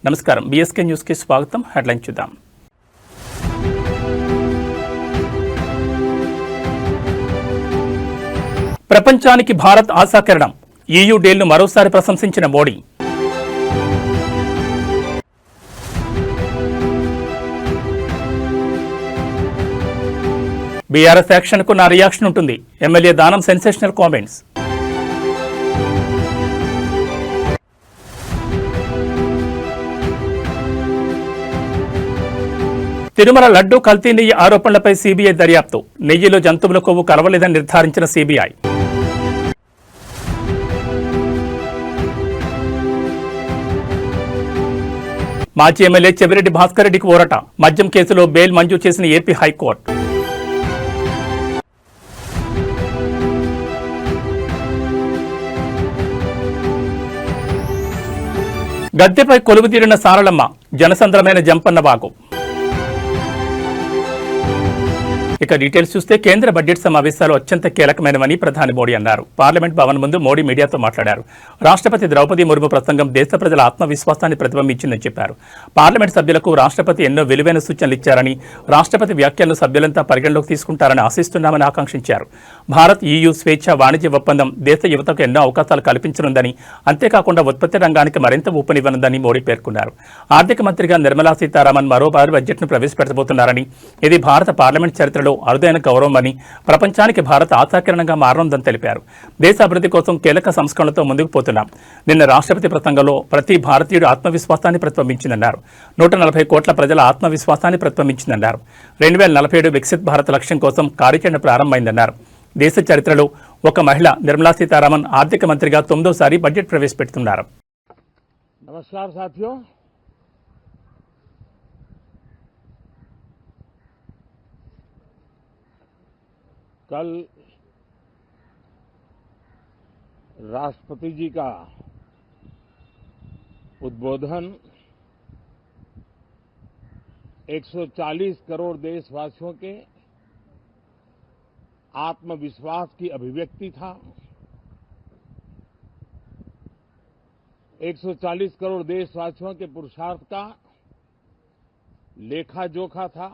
నమస్కారం, BSK news కి స్వాగతం. హెడ్లైన్ చూద్దాం. ప్రపంచానికి భారత్ ఆశాకిరణం. EU డీల్ను మరోసారి ప్రశంసించిన మోడీ. బీఆర్ఎస్ యాక్షన్కు నా రియాక్షన్ ఉంటుంది. ఎమ్మెల్యే దానం సెన్సేషనల్ కామెంట్స్. తిరుమల లడ్డూ కల్తీ నెయ్యి ఆరోపణలపై సీబీఐ దర్యాప్తు. నెయ్యిలో జంతువుల కొవ్వు కలవలేదని నిర్ధారించిన సీబీఐ. మాజీ ఎమ్మెల్యే చెవిరెడ్డి భాస్కర్ రెడ్డికి ఊరట. మద్యం కేసులో బెయిల్ మంజూరు చేసిన ఏపీ హైకోర్టు. గద్దెపై కొలువుదీరిన సారళమ్మ. జనసంద్రమైన జంపన్న వాగు. ఇక డీటెయిల్స్ చూస్తే కేంద్ర బడ్జెట్ సమావేశాలు అత్యంత కీలకమైనవని ప్రధాని మోడీ అన్నారు. పార్లమెంట్ భవన్ ముందు మోడీ మీడియాతో మాట్లాడారు. రాష్ట్రపతి ద్రౌపది ముర్ము ప్రసంగం దేశ ప్రజల ఆత్మవిశ్వాసాన్ని ప్రతిబింబించిందని చెప్పారు. పార్లమెంట్ సభ్యులకు రాష్ట్రపతి ఎన్నో విలువైన సూచనలు ఇచ్చారని, రాష్ట్రపతి వ్యాఖ్యలను సభ్యులంతా పరిగణలోకి తీసుకుంటారని ఆశిస్తున్నామని ఆకాంక్షించారు. భారత్ EU స్వేచ్ఛ వాణిజ్య ఒప్పందం దేశ యువతకు ఎన్నో అవకాశాలు కల్పించనుందని, అంతేకాకుండా ఉత్పత్తి రంగానికి మరింత ఊపనివ్వనుందని మోడీ పేర్కొన్నారు. ఆర్థిక మంత్రిగా నిర్మలా సీతారామన్ మరోసారి బడ్జెట్ను ప్రవేశపెట్టబోతున్నారని, ఇది భారత పార్లమెంట్ చరిత్రలో అరుదైన గౌరవమని, ప్రపంచానికి భారత్ ఆశాకిరణంగా మారనుందని తెలిపారు. దేశ అభివృద్ధి కోసం కీలక సంస్కరణలతో ముందుకు పోతున్నాం. నిన్న రాష్ట్రపతి ప్రసంగంలో ప్రతి భారతీయుడు ఆత్మవిశ్వాసాన్ని ప్రతిబింబించిందన్నారు. 140 కోట్ల ప్రజల ఆత్మవిశ్వాసాన్ని ప్రతిబింబించిందన్నారు. 2047 వికసిత్ భారత్ లక్ష్యం కోసం కార్యాచరణ ప్రారంభమైందన్నారు. దేశ చరిత్రలో ఒక మహిళ నిర్మలా సీతారామన్ ఆర్థిక మంత్రిగా 9వ బడ్జెట్ ప్రవేశపెడుతున్నారు. नमस्कार साथियों, कल राष्ट्रपति जी का उद्बोधन 140 करोड़ देशवासियों के आत्मविश्वास की अभिव्यक्ति था। 140 करोड़ देशवासियों के पुरुषार्थ का लेखा जोखा था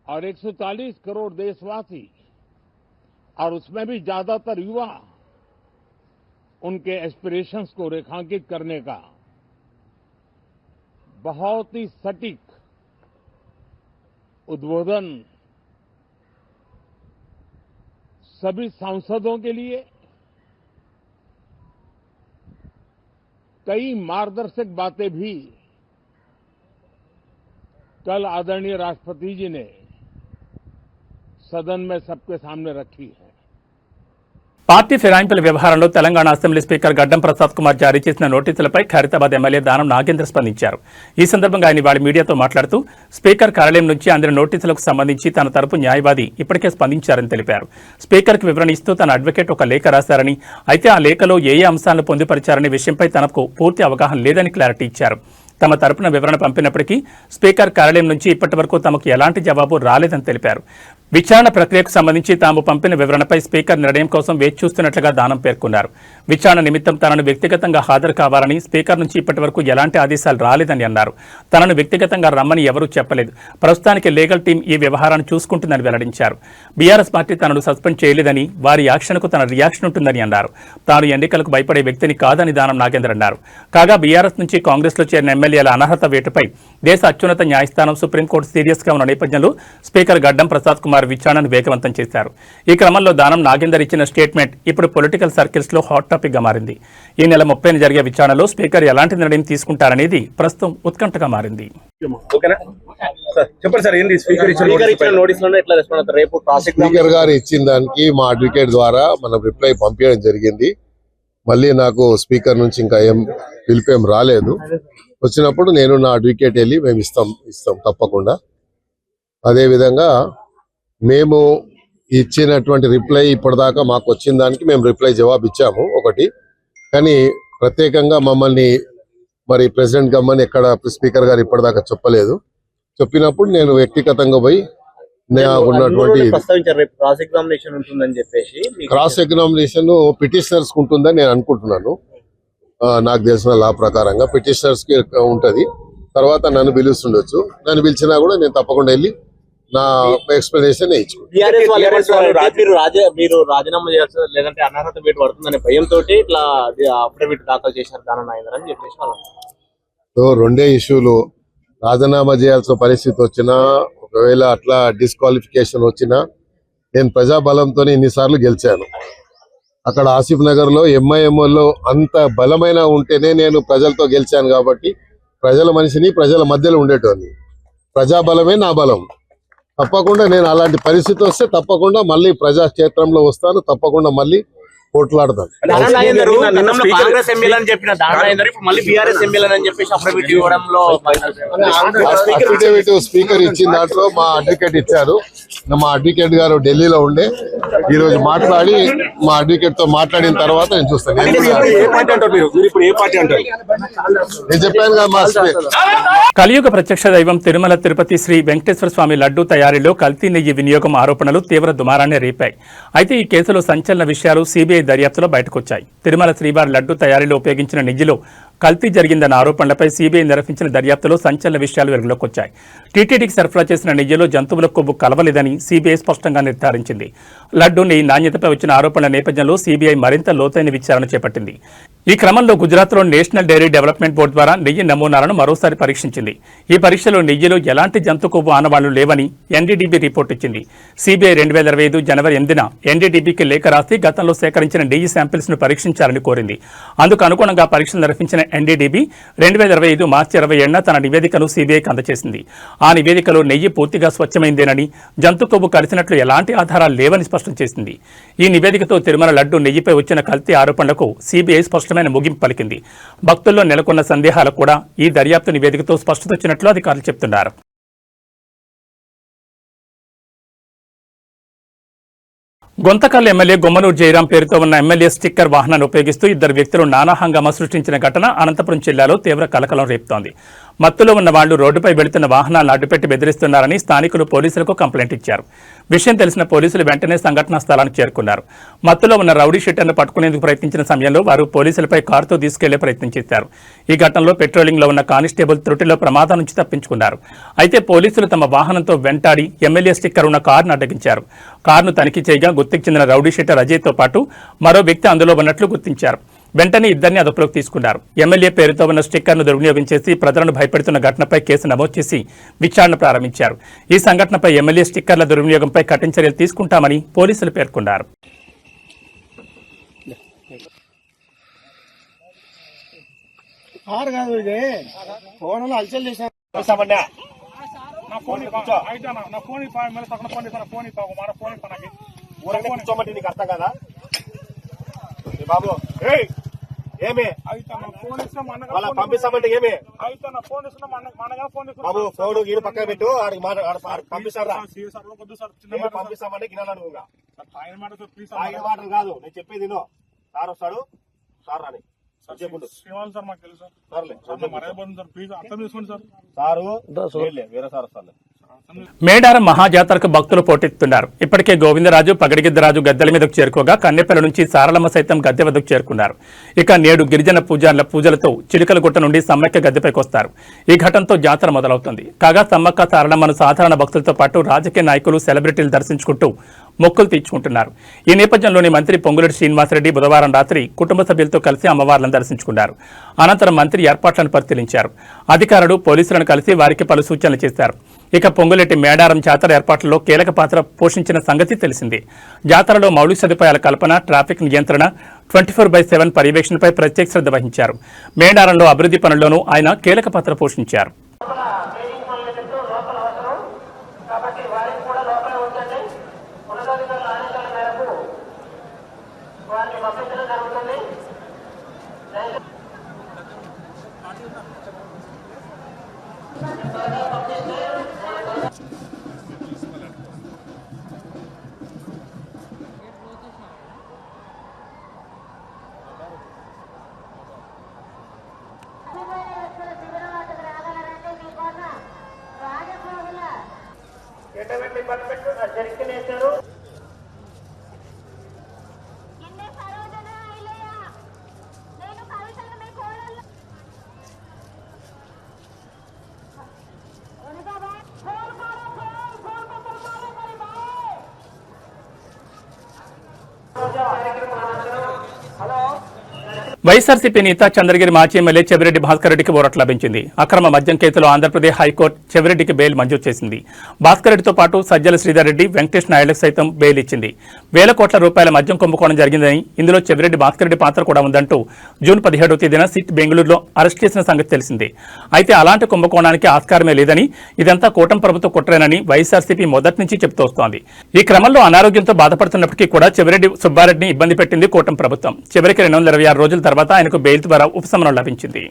और 140 करोड़ देशवासी और उसमें भी ज्यादातर युवा उनके एस्पिरेशंस को रेखांकित करने का बहुत ही सटीक उद्बोधन सभी सांसदों के लिए कई मार्गदर्शक बातें भी कल आदरणीय राष्ट्रपति जी ने सदन में सबके सामने रखी है. పార్టీ ఫిరాయింపుల వ్యవహారంలో తెలంగాణ అసెంబ్లీ స్పీకర్ గడ్డం ప్రసాద్ కుమార్ జారీ చేసిన నోటీసులపై ఖైరతాబాద్ ఎమ్మెల్యే దానం నాగేంద్ర స్పందించారు. ఈ సందర్భంగా ఆయన ఇవాళ మీడియాతో మాట్లాడుతూ స్పీకర్ కార్యాలయం నుంచి అందిన నోటీసులకు సంబంధించి తన తరపు న్యాయవాది ఇప్పటికే స్పందించారని తెలిపారు. స్పీకర్కు వివరణ ఇస్తూ తన అడ్వకేట్ ఒక లేఖ రాశారని, అయితే ఆ లేఖలో ఏ అంశాలను పొందుపరిచారనే విషయంపై తనకు పూర్తి అవగాహన లేదని క్లారిటీ ఇచ్చారు. తమ తరపున వివరణ పంపినప్పటికీ స్పీకర్ కార్యాలయం నుంచి ఇప్పటి వరకు తమకు ఎలాంటి జవాబు రాలేదని తెలిపారు. విచారణ ప్రక్రియకు సంబంధించి తాము పంపిన వివరణపై స్పీకర్ నిర్ణయం కోసం వేచి చూస్తున్నట్లుగా దానం పేర్కొన్నారు. విచారణ నిమిత్తం తనను వ్యక్తిగతంగా హాజరు కావాలని స్పీకర్ నుంచి ఇప్పటి వరకు ఎలాంటి ఆదేశాలు రాలేదని అన్నారు. తనను వ్యక్తిగతంగా రమ్మని ఎవరూ చెప్పలేదు. ప్రస్తుతానికి లీగల్ టీం ఈ వ్యవహారాన్ని చూసుకుంటుందని వెల్లడించారు. బీఆర్ఎస్ పార్టీ తనను సస్పెండ్ చేయలేదని, వారి యాక్షన్కు తన రియాక్షన్ ఉంటుందని అన్నారు. తాను ఎన్నికలకు భయపడే వ్యక్తిని కాదని దానం నాగేంద్ర అన్నారు. కాగా బీఆర్ఎస్ నుంచి కాంగ్రెస్లో చేరిన ఎమ్మెల్యేల అనర్హత వేటుపై దేశ అత్యున్నత న్యాయస్థానం సుప్రీంకోర్టు సీరియస్గా ఉన్న నేపథ్యంలో స్పీకర్ గడ్డం ప్రసాద్ కుమార్ విచారణను వేగవంతం చేశారు. ఈ క్రమంలో దానం నాగేందర్ ఇచ్చిన స్టేట్మెంట్ ఇప్పుడు పొలిటికల్ సర్కిల్స్ లో హాట్ టాపిక్ గా మారింది. ఈ నెల 30న జరిగే విచారణలో స్పీకర్ ఎలాంటి నిర్ణయం తీసుకుంటారనేది ప్రస్తుతం ఉత్కంఠగా మారింది. స్పీకర్ గారు ఇచ్చిన దానికి మా అడ్వకేట్ ద్వారా మనం రిప్లై పంపించడం జరిగింది. మళ్ళీ నాకు స్పీకర్ నుంచి ఇంకా ఏం పిలిపేం రాలేదు. వచ్చినప్పుడు నేను నా అడ్వకేట్ వెళ్ళి మేము ఇస్తాం తప్పకుండా. అదేవిధంగా మేము ఇచ్చినటువంటి రిప్లై ఇప్పటిదాకా మాకు వచ్చిన దానికి మేము రిప్లై జవాబు ఇచ్చాము ఒకటి. కానీ ప్రత్యేకంగా మమ్మల్ని మరి ప్రెసిడెంట్ గమ్మని ఎక్కడ స్పీకర్ గారు ఇప్పటిదాకా చెప్పలేదు. చెప్పినప్పుడు నేను వ్యక్తిగతంగా పోయి ఉన్నటువంటి క్రాస్ ఎగ్జామినేషన్ పిటిషనర్స్ ఉంటుందని నేను అనుకుంటున్నాను. నాకు తెలిసిన లా ప్రకారంగా పిటిషనర్స్ కి ఉంటది. తర్వాత నన్ను పిలుస్తుండొచ్చు. నన్ను పిలిచినా కూడా నేను తప్పకుండా వెళ్ళి నా ఎక్స్ప్లెనేషన్ మీరు రాజీనామా చేయాల్సి లేదంటే అనర్హత వేటు పడుతుందనే భయంతో ఇట్లా అఫిడవిట్ దాఖలు చేశారు దానం నాగేందర్ అని చెప్పేసి రెండే ఇష్యూలు. రాజీనామా చేయాల్సిన పరిస్థితి వచ్చినా, ఒకవేళ అట్లా డిస్క్వాలిఫికేషన్ వచ్చినా, నేను ప్రజాబలంతో ఇన్నిసార్లు గెలిచాను. అక్కడ ఆసిఫ్ నగర్ లో ఎంఐఎంఓలో అంత బలమైన ఉంటేనే నేను ప్రజలతో గెలిచాను. కాబట్టి ప్రజల మనిషిని, ప్రజల మధ్యలో ఉండేటోని. ప్రజాబలమే నా బలం. తప్పకుండా నేను అలాంటి పరిస్థితి వస్తే తప్పకుండా మళ్ళీ ప్రజాక్షేత్రంలో వస్తాను. తప్పకుండా మళ్ళీ పోట్లాడతాను. కాంగ్రెస్ ఎమ్మెల్యేని చెప్పిన దానం ఇప్పుడు మళ్ళీ బీఆర్ఎస్ ఎమ్మెల్యేని చెప్పేసి అఫిడవిట్ ఇవ్వడంలో అఫిడవిట్ స్పీకర్ ఇచ్చిన దాంట్లో మా అడ్వకేట్ ఇచ్చారు. మా అడ్వకేట్ గారు ఢిల్లీలో ఉండే ఈ రోజు మాట్లాడి, మా అడ్వకేట్ తో మాట్లాడిన తర్వాత నేను చూస్తాను. నేను చెప్పాను కదా మా కలియుగ ప్రత్యక్ష దైవం తిరుమల తిరుపతి శ్రీ వెంకటేశ్వర స్వామి లడ్డూ తయారీలో కల్తీ నెయ్యి వినియోగం ఆరోపణలు తీవ్ర దుమారాన్ని రేపాయి. అయితే ఈ కేసులో సంచలన విషయాలు సిబిఐ దర్యాప్తులో బయటకొచ్చాయి. తిరుమల శ్రీవారి లడ్డూ తయారీలో ఉపయోగించిన నెయ్యిలో కల్తీ జరిగిందన్న ఆరోపణలపై సిబిఐ నిర్వహించిన దర్యాప్తులో సంచలన విషయాలు వెలుగులోకి వచ్చాయి. టీటీడీకి సరఫరా చేసిన నెయ్యిలో జంతువుల కొవ్వు కలవలేదని సిబిఐ స్పష్టంగా నిర్ధారించింది. లడ్డూ నెయ్యి నాణ్యతపై వచ్చిన ఆరోపణల నేపథ్యంలో సిబిఐ మరింత లోతైన విచారణ చేపట్టింది. ఈ క్రమంలో గుజరాత్లో నేషనల్ డైరీ డెవలప్మెంట్ బోర్డు ద్వారా నెయ్యి నమూనాలను మరోసారి పరీక్షించింది. ఈ పరీక్షలో నెయ్యిలో ఎలాంటి జంతు కొవ్వు ఆనవాళ్లు లేవని ఎన్డీడీబీ రిపోర్ట్ ఇచ్చింది. సిబిఐ 2025 జనవరి 8న ఎన్డీడీబీకి లేఖ రాసి గతంలో సేకరించిన నెయ్యి శాంపిల్స్ ను పరీక్షించాలని కోరింది. అందుకు అనుగుణంగా పరీక్షలు నిర్వహించిన ఎన్డీడీబీ 2025 మార్చి 27న తన నివేదికను సిబిఐకి అందజేసింది. ఆ నివేదికలో నెయ్యి పూర్తిగా స్వచ్ఛమైందేనని, జంతు కొవ్వు కలిసినట్లు ఎలాంటి ఆధారాలు లేవని స్పష్టం చేసింది. ఈ నివేదికతో తిరుమల లడ్డు నెయ్యిపై వచ్చిన కల్తీ ఆరోపణలకు సిబిఐ స్పష్టమైన ముగింపు పలికింది. భక్తుల్లో నెలకొన్న సందేహాలకు కూడా ఈ దర్యాప్తు నివేదికతో స్పష్టత వచ్చినట్లు అధికారులు చెబుతున్నారు. గొంతకల్ ఎమ్మెల్యే గుమ్మనూరు జయరాం పేరుతో ఉన్న ఎమ్మెల్యే స్టిక్కర్ వాహనాన్ని ఉపయోగిస్తూ ఇద్దరు వ్యక్తులు నానా హంగామా సృష్టించిన ఘటన అనంతపురం జిల్లాలో తీవ్ర కలకలం రేపుతోంది. మత్తులో ఉన్న వాళ్లు రోడ్డుపై వెళుతున్న వాహనాలను అడ్డుపెట్టి బెదిరిస్తున్నారని స్థానికులు పోలీసులకు కంప్లైంట్ ఇచ్చారు. విషయం తెలిసిన పోలీసులు వెంటనే సంఘటనా స్థలానికి చేరుకున్నారు. మత్తులో ఉన్న రౌడీ షీటర్ను పట్టుకునేందుకు ప్రయత్నించిన సమయంలో వారు పోలీసులపై కారుతో తీసుకెళ్లే ప్రయత్నం చేశారు. ఈ ఘటనలో పెట్రోలింగ్ లో ఉన్న కానిస్టేబుల్ త్రుటిలో ప్రమాదం నుంచి తప్పించుకున్నారు. అయితే పోలీసులు తమ వాహనంతో వెంటాడి ఎమ్మెల్యే స్టిక్కర్ ఉన్న కారును అడ్డగించారు. కారును తనిఖీ చేయగా గుర్తుకు చెందిన రౌడీ షీటర్ అజయ్తో పాటు మరో వ్యక్తి అందులో ఉన్నట్లు గుర్తించారు. వెంటనే ఇద్దరిని అదుపులోకి తీసుకున్నారు. ఎమ్మెల్యే పేరుతో ఉన్న స్టిక్కర్ను దుర్వినియోగం చేసి ప్రజలను భయపెడుతున్న ఘటనపై కేసు నమోదు చేసి విచారణ ప్రారంభించారు. ఈ సంఘటనపై ఎమ్మెల్యే స్టిక్కర్ల దుర్వినియోగంపై కఠిన చర్యలు తీసుకుంటామని పోలీసులు పేర్కొన్నారు. బాబు ఏమి పంపిస్తామంటే ఏమి బాబు ఫోన్ గీడు పక్కన పెట్టు, పంపిస్తారా పంపిస్తామంటే గినాలను ఆయన మాటలు కాదు నేను చెప్పేది. సార్ వస్తాడు, సార్ రాని వేరే సార్ వస్తారు. మేడారం మహాజాతరకు భక్తులు పోటెత్తున్నారు. ఇప్పటికే గోవిందరాజు, పగడిగిద్దరాజు గద్దెల మీదకు చేరుకోగా కన్నెపల్లి నుంచి సారలమ్మ సైతం గద్దె వద్దకు చేరుకున్నారు. ఇక నేడు గిరిజన పూజార్ల పూజలతో చిలుకలగుట్ట నుండి సమ్మక్క గద్దెపైకి వస్తారు. ఈ ఘటనతో జాతర మొదలవుతుంది. కాగా సమ్మక్క సారలమ్మను సాధారణ భక్తులతో పాటు రాజకీయ నాయకులు, సెలబ్రిటీలు దర్శించుకుంటూ మొక్కులు తీర్చుకుంటున్నారు. ఈ నేపథ్యంలోని మంత్రి పొంగులేటి శ్రీనివాసరెడ్డి బుధవారం రాత్రి కుటుంబ సభ్యులతో కలిసి అమ్మవార్లను దర్శించుకున్నారు. అనంతరం మంత్రి ఏర్పాట్లను పరిశీలించారు. అధికారులు, పోలీసులను కలిసి వారికి పలు సూచనలు చేశారు. ఇక పొంగులేటి మేడారం జాతర ఏర్పాట్లలో కీలక పాత్ర పోషించిన సంగతి తెలిసిందే. జాతరలో మౌలిక సదుపాయాల కల్పన, ట్రాఫిక్ నియంత్రణ, 24/7 పర్యవేక్షణపై ప్రత్యేక శ్రద్ధ వహించారు. మేడారంలో అభివృద్ధి పనుల్లోనూ ఆయన కీలక పాత్ర పోషించారు. వైఎస్ఆర్సీపీ నేత చంద్రగిరి మాజీ ఎమ్మెల్యే చెవిరెడ్డి భాస్కర్ రెడ్డికి ఊరట లభించింది. అక్రమ మద్యం కేసులో ఆంధ్రప్రదేశ్ హైకోర్టు చెవిరెడ్డికి బెయిల్ మంజూరు చేసింది. భాస్కర్ రెడ్డితో పాటు సజ్జల శ్రీధర్ రెడ్డి, వెంకటేష్ నాయుడులకు సైతం బెయిల్ ఇచ్చింది. వేల కోట్ల రూపాయల మద్యం కుంభకోణం జరిగిందని, ఇందులో చెవిరెడ్డి భాస్కర్ రెడ్డి పాత్ర కూడా ఉందంటూ జూన్ 17వ తేదీన సిట్ బెంగళూరులో అరెస్ట్ చేసిన సంగతి తెలిసిందే. అయితే అలాంటి కుంభకోణానికి ఆస్కారమే లేదని, ఇదంతా కూటమి ప్రభుత్వ కుట్రేనని వైఎస్ఆర్సీపీ మొదటి నుంచి చెబుతూ వస్తోంది. ఈ క్రమంలో అనారోగ్యంతో బాధపడుతున్నప్పటికీ కూడా చెవిరెడ్డి సుబ్బారెడ్డిని ఇబ్బంది పెట్టింది కూటమి ప్రభుత్వం. చివరికి 226 రోజుల తర్వాత ఆయనకు బెయిల్ ద్వారా ఉపశమనం లభించింది.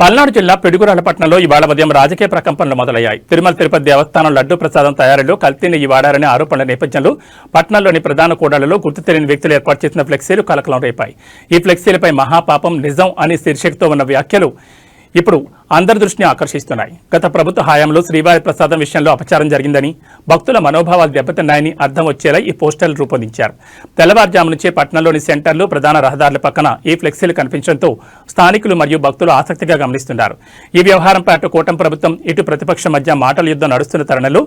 పల్నాడు జిల్లా పిడుగురాళ్లపట్నంలో ఇవాళ ఉదయం రాజకీయ ప్రకంపనలు మొదలయ్యాయి. తిరుమల తిరుపతి దేవస్థానం లడ్డూ ప్రసాదం తయారీలో కల్తీ నెయ్యి వాడారనే ఆరోపణల నేపథ్యంలో పట్టణంలోని ప్రధాన కూడళ్లలో గుర్తు తెలియని వ్యక్తులు ఏర్పాటు చేసిన ఫ్లెక్సీలు కలకలం రేపాయి. ఈ ఫ్లెక్సీలపై మహాపాపం నిజం అని శీర్షికతో ఉన్న వ్యాఖ్యలు ఇప్పుడు అందరి దృష్టిని ఆకర్షిస్తున్నాయి. గత ప్రభుత్వ హయాంలో శ్రీవారి ప్రసాదం విషయంలో అపచారం జరిగిందని, భక్తుల మనోభావాలు దెబ్బతిన్నాయని అర్థం వచ్చేలా ఈ పోస్టర్లు రూపొందించారు. తెల్లవారుజాము నుంచే పట్టణంలోని సెంటర్లు, ప్రధాన రహదారుల పక్కన ఈ ఫ్లెక్సీలు కనిపించడంతో స్థానికులు మరియు భక్తులు ఆసక్తిగా గమనిస్తున్నారు. ఈ వ్యవహారంపై అటు కూటమి ప్రభుత్వం, ఇటు ప్రతిపక్షం మధ్య మాటల యుద్ధం నడుస్తున్న తరుణంలో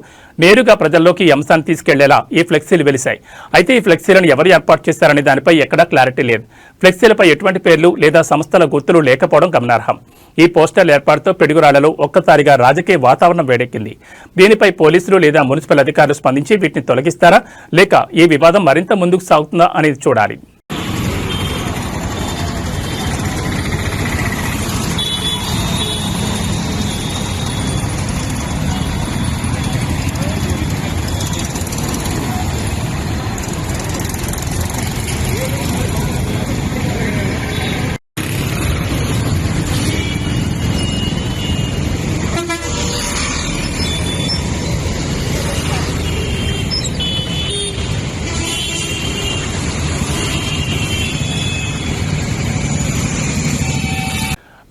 నేరుగా ప్రజల్లోకి ఈ అంశాన్ని తీసుకెళ్లేలా ఈ ఫ్లెక్సీలు వెలిశాయి. అయితే ఈ ఫ్లెక్సీలను ఎవరు ఏర్పాటు చేశారనే దానిపై ఎక్కడా క్లారిటీ లేదు. ఫ్లెక్సీలపై ఎటువంటి పేర్లు లేదా సంస్థల గుర్తులు లేకపోవడం గమనార్హం. ఈ పోస్టర్ల ఏర్పాటుతో పిడుగురాళ్లలో ఒక్కసారిగా రాజకీయ వాతావరణం వేడెక్కింది. దీనిపై పోలీసులు లేదా మున్సిపల్ అధికారులు స్పందించి వీటిని తొలగిస్తారా, లేక ఈ వివాదం మరింత ముందుకు సాగుతుందా అనేది చూడాలి.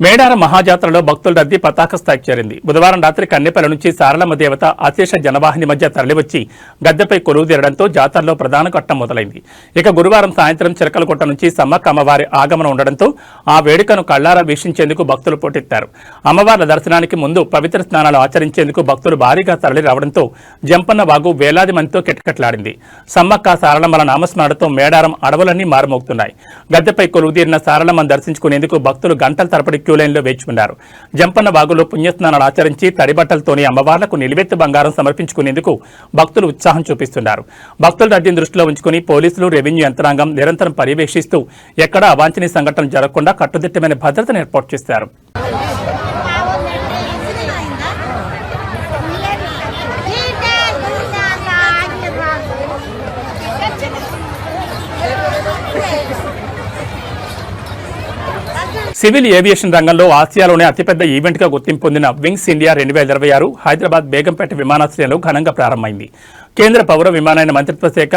మేడారం మహాజాత్రలో భక్తుల రద్దీ పతాక స్థాయికి చేరింది. బుధవారం రాత్రి కన్నెపల్లి నుంచి సారలమ్మ దేవత అశేష జనవాహిని మధ్య తరలివచ్చి గద్దెపై కొలువు తీరడంతో జాతరలో ప్రధాన ఘట్టం మొదలైంది. ఇక గురువారం సాయంత్రం చిరకలగుట్ట నుంచి సమ్మక్క అమ్మవారి ఆగమనం ఉండడంతో ఆ వేడుకను కళ్లారా వీక్షించేందుకు భక్తులు పోటెత్తారు. అమ్మవార్ల దర్శనానికి ముందు పవిత్ర స్నానాలు ఆచరించేందుకు భక్తులు భారీగా తరలి రావడంతో జంపన్న వాగు వేలాది మందితో కిటకిటలాడింది. సమ్మక్క సారలమ్మల నామస్మరణతో మేడారం అడవులన్నీ మారుమోగుతున్నాయి. గద్దెపై కొలువు తీరిన సారలమ్మను దర్శించుకునేందుకు భక్తులు గంటల తరబడి క్యూలైన్లో వేచి ఉన్నారు. జంపన్న వాగులో పుణ్యస్నానాలు ఆచరించి తడిబట్టలతోని అమ్మవార్లకు నిలువెత్తు బంగారం సమర్పించుకునేందుకు భక్తులు ఉత్సాహం చూపిస్తున్నారు. భక్తుల రద్దీని దృష్టిలో ఉంచుకుని పోలీసులు, రెవెన్యూ యంత్రాంగం నిరంతరం పర్యవేక్షిస్తూ ఎక్కడా అవాంఛనీయ సంఘటనలు జరగకుండా కట్టుదిట్టమైన భద్రతను ఏర్పాటు చేశారు. సివిల్ ఏవియేషన్ రంగంలో ఆసియాలోనే అతిపెద్ద ఈవెంట్గా గుర్తింపు పొందిన వింగ్స్ ఇండియా 2026 హైదరాబాద్ బేగంపేట విమానాశ్రయంలో ఘనంగా ప్రారంభమైంది. కేంద్ర పౌర విమానయాన మంత్రిత్వ శాఖ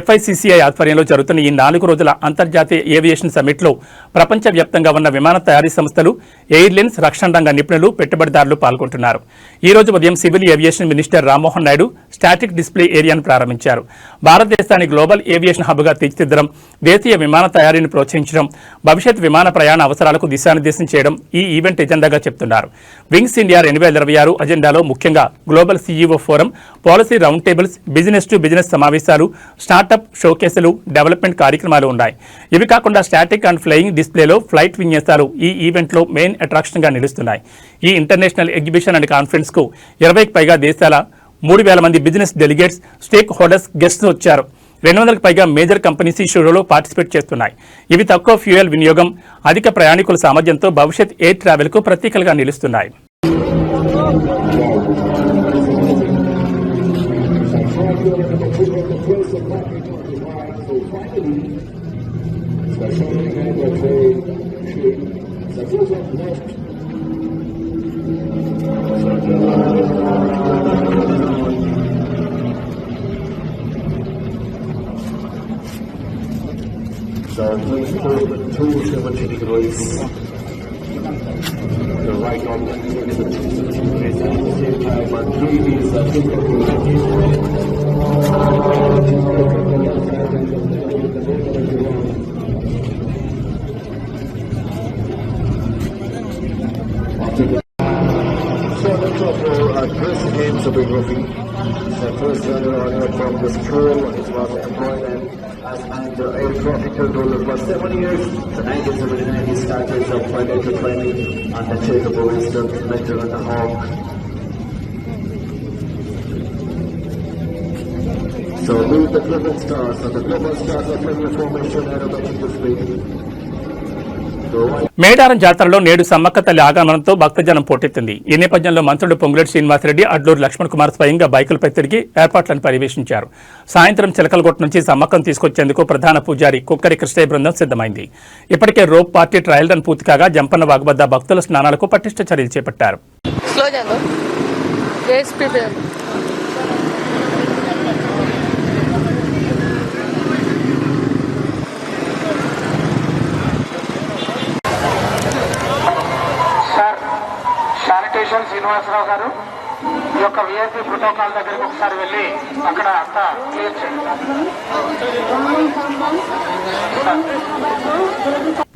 FICCI ఆధ్వర్యంలో జరుగుతున్న ఈ 4 రోజుల అంతర్జాతీయ ఏవియేషన్ సమ్మిట్లో ప్రపంచవ్యాప్తంగా ఉన్న విమాన తయారీ సంస్థలు, ఎయిర్లైన్స్, రక్షణ రంగ నిపుణులు, పెట్టుబడిదారులు పాల్గొంటున్నారు. ఈ రోజు ఉదయం civil aviation minister Rammohan Naidu static display ఏరియాను ప్రారంభించారు. భారతదేశాన్ని గ్లోబల్ ఏవియేషన్ హబ్గా తీర్చిదిద్దడం, దేశీయ విమాన తయారీని ప్రోత్సహించడం, భవిష్యత్ విమాన ప్రయాణ అవసరాలకు దిశానిర్దేశం చేయడం ఈ ఈవెంట్ ఎజెండాగా చెప్తున్నారు. వింగ్స్ ఇండియా 2026 అజెండాలో ముఖ్యంగా global CEO forum, policy round tables, business to business సమావేశాలు, స్టార్టప్ షోకేసులు, డెవలప్మెంట్ కార్యక్రమాలు ఉన్నాయి. ఇవి కాకుండా స్టాటిక్ అండ్ ఫ్లయింగ్ డిస్ప్లేలో ఫ్లైట్ విన్యాసాలు ఈ ఈవెంట్లో మెయిన్ అట్రాక్షన్గా నిలుస్తున్నాయి. ఈ ఇంటర్నేషనల్ ఎగ్జిబిషన్ అండ్ కాన్ఫరెన్స్కు 20కి పైగా దేశాల 3,000 మంది business delegates, stake holders, guests వచ్చారు. 200కి పైగా మేజర్ కంపెనీస్ ఈ షోలో పార్టిసిపేట్ చేస్తున్నాయి. ఇవి తక్కువ ఫ్యూయల్ వినియోగం, అధిక ప్రయాణికుల సామర్థ్యంతో భవిష్యత్ ఎయిర్ ట్రావెల్కు ప్రతీకలుగా నిలుస్తున్నాయి. So please hold the tools in which you release the right on the same time, but previous Chris Gamesography. So first runner from this tool is was employed as manager air traffic controller for 7 years. The 1979 he started some financial training and the charitable wisdom mentor at the Hawk. So move the global stars. So the global stars are from your formation aerobatic display. Medaram జాతరలో నేడు సమ్మక్క తల్లి ఆగమనంతో భక్తజనం పోటెత్తింది. ఈ నేపథ్యంలో మంత్రులు పొంగులేటి శ్రీనివాసరెడ్డి, అడ్లూరు లక్ష్మణ్ కుమార్ స్వయంగా బైకులపై తిరిగి ఏర్పాట్లను పర్యవేక్షించారు. సాయంత్రం చిలకలగొట్ట నుంచి సమ్మక్కను తీసుకొచ్చేందుకు ప్రధాన పూజారి కుక్కరి కృష్ణయ్య బృందం సిద్ధమైంది. ఇప్పటికే రోప్ పార్టీ ట్రయల్ రన్ పూర్తి కాగా జంపన్న వాగు వద్ద భక్తుల స్నానాలకు పటిష్ట చర్యలు చేపట్టారు. శ్రీనివాసరావు గారు ఈ యొక్క VIP ప్రోటోకాల్ దగ్గరికి ఒకసారి వెళ్ళి అక్కడ అంతా క్లియర్ చేయండి.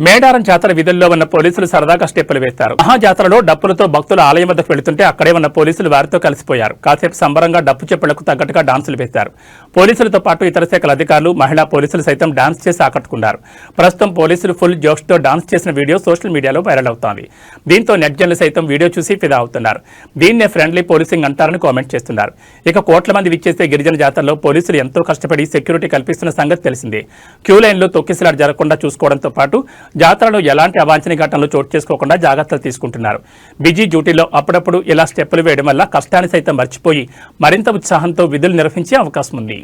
మేడారం జాతర విధుల్లో ఉన్న పోలీసులు సరదాగా స్టెప్పులు వేస్తారు. మహాజాతరలో డప్పులతో భక్తులు ఆలయం వద్దకు వెళుతుంటే అక్కడే ఉన్న పోలీసులు వారితో కలిసిపోయారు. కాసేపు సంబరంగా డప్పు చెప్పులకు తగ్గట్టుగా డాన్సులు వేశారు. పోలీసులతో పాటు ఇతర శాఖల అధికారులు, మహిళా పోలీసులు సైతం డాన్స్ చేసి ఆకట్టుకున్నారు. ప్రస్తుతం పోలీసులు ఫుల్ జోష్తో డాన్స్ చేసిన వీడియో సోషల్ మీడియాలో వైరల్ అవుతోంది. దీంతో నెటిజన్లు సైతం వీడియో చూసి ఫిదా అవుతున్నారు. దీన్నే ఫ్రెండ్లీ పోలీసింగ్ అంటారని కామెంట్ చేస్తున్నారు. ఇక కోట్ల మంది విచ్చేసే గిరిజన జాతరలో పోలీసులు ఎంతో కష్టపడి సెక్యూరిటీ కల్పిస్తున్న సంగతి తెలిసిందే. క్యూ లైన్లో తొక్కిసలాట జరగకుండా చూసుకోవడంతో పాటు జాతరలో ఎలాంటి అవాంఛనీయ ఘటనలు చోటు చేసుకోకుండా జాగ్రత్తలు తీసుకుంటున్నారు. బిజీ డ్యూటీలో అప్పుడప్పుడు ఇలా స్టెప్పులు వేయడం వల్ల కష్టాన్ని సైతం మర్చిపోయి మరింత ఉత్సాహంతో విధులు నిర్వహించే అవకాశం ఉంది.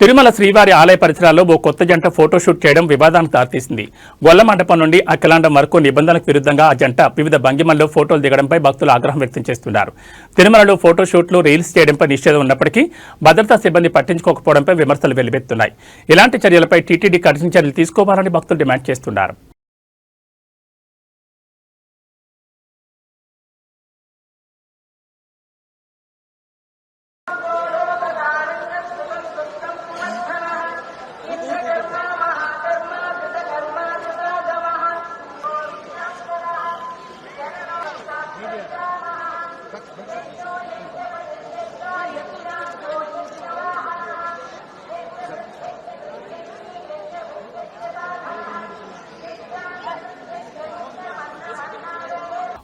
తిరుమల శ్రీవారి ఆలయ పరిసరాల్లో ఓ కొత్త జంట ఫోటోషూట్ చేయడం వివాదానికి దారితీసింది. గొల్ల మండపం నుండి అఖిలాండం వరకు నిబంధనలకు విరుద్ధంగా ఆ జంట వివిధ భంగిమల్లో ఫోటోలు దిగడంపై భక్తులు ఆగ్రహం వ్యక్తం చేస్తున్నారు. తిరుమలలో ఫోటోషూట్లు, రీల్స్ చేయడంపై నిషేధం ఉన్నప్పటికీ భద్రతా సిబ్బంది పట్టించుకోకపోవడంపై విమర్శలు వెల్లువెత్తున్నాయి. ఇలాంటి చర్యలపై టీటీడీ కఠిన చర్యలు తీసుకోవాలని భక్తులు డిమాండ్ చేస్తున్నారు.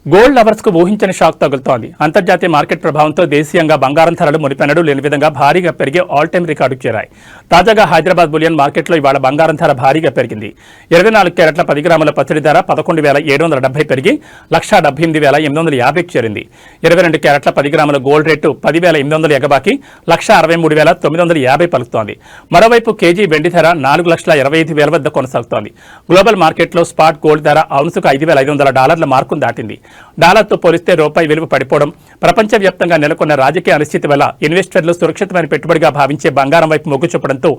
గోల్డ్ లవర్స్ కు ఊహించని షాక్ తగులుతోంది. అంతర్జాతీయ మార్కెట్ ప్రభావంతో దేశీయంగా బంగారం ధరలు మునిపెన్నడూ లేని విధంగా భారీగా పెరిగి ఆల్ టైమ్ రికార్డుకు చేరాయి. తాజాగా హైదరాబాద్ బులియన్ మార్కెట్లో ఇవాళ బంగారం ధర భారీగా పెరిగింది. 24 క్యారెట్ల 10 గ్రాముల పసిడి ధర 11,770 పెరిగి 1,78,850కు చేరింది. 22 క్యారెట్ల 10 గ్రాముల గోల్డ్ రేటు 10,800 ఎగబాకి 1,63,950 పలుకుతోంది. మరోవైపు కేజీ వెండి ధర 4,25,000 వద్ద కొనసాగుతోంది. గ్లోబల్ మార్కెట్లో స్పాట్ గోల్డ్ ధర ఔన్సుకు $5,500 మార్కును దాటింది. డాలర్తో పోలిస్తే రూపాయి విలువ పడిపోవడం, ప్రపంచవ్యాప్తంగా నెలకొన్న రాజకీయ అనిశ్చితి వల్ల ఇన్వెస్టర్లు సురక్షితమైన పెట్టుబడిగా భావించే బంగారం వైపు మొగ్గు చూపడంతో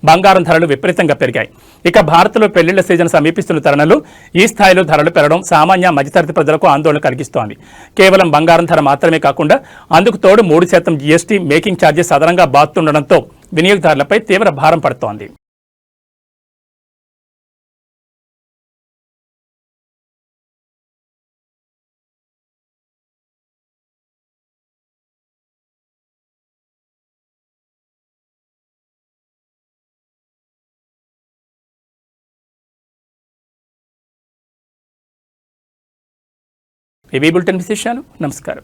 బంగారం ధరలు విపరీతంగా పెరిగాయి. ఇక భారత్లో పెళ్లిళ్ల సీజన్ సమీపిస్తున్న తరుణంలో ఈ స్థాయిలో ధరలు పెరగడం సామాన్య మధ్యతరగతి ప్రజలకు ఆందోళన కలిగిస్తోంది. కేవలం బంగారం ధర మాత్రమే కాకుండా అందుకు తోడు 3% జీఎస్టీ మేకింగ్ ఛార్జెస్ అదనంగా బాతుండడంతో వినియోగదారులపై తీవ్ర భారం పడుతోంది. ఏబీ బులెటిన్ విశేషాలు. నమస్కారం.